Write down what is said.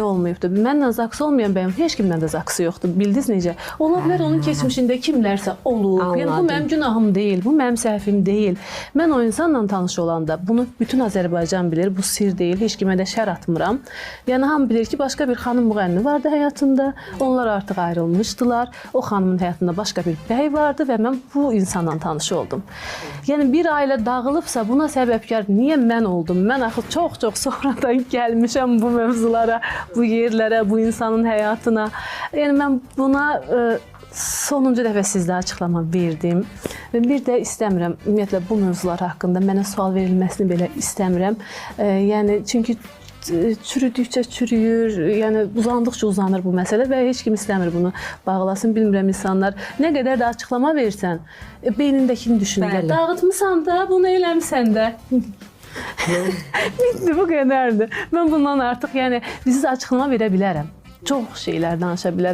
olmayıbdır. Mənlə zaksı olmayan bəyəm heç kimlə də zaksı yoxdur. Bildiniz necə? Ola bilər onun keçmişində kimlərsə olub. Yəni bu mənim günahım deyil, bu mənim səhvim deyil. Mən o insanla tanış olanda bunu bütün Azərbaycan bilir, bu sir deyil. Heç kimə də şər atmıram. Yəni hamı bilir ki, başqa bir xanım müğənni vardı həyatında. Onlar artıq ayrılmışdılar. O xanımın həyatında başqa bir bəy vardı və mən bu insanla tanış oldum. Yəni bir ailə dağılıbsa buna səbəbkar niyə mən oldum? Mən axı çox-çox sonradan gəlmişəm bu mövzulara, bu yerlərə, bu insanın həyatına. Yəni mən buna sonuncu dəfə sizdə açıqlama verdim. Və bir də istəmirəm, ümumiyyətlə bu mövzular haqqında mənə sual verilməsini belə istəmirəm. Yəni çünki çürüdükcə çürüyür, yəni uzandıqca uzanır bu məsələ və heç kim istəmir bunu bağlasın. Bilmirəm insanlar nə qədər də açıqlama versən, beynindəkini düşünürlər. Dağıtmısan da, bunu eləmsən də. Bitti, bu qədərdir. Mən bundan artıq yəni siz açıqlama verə bilərəm. Çox şeylər danışa bilərəm.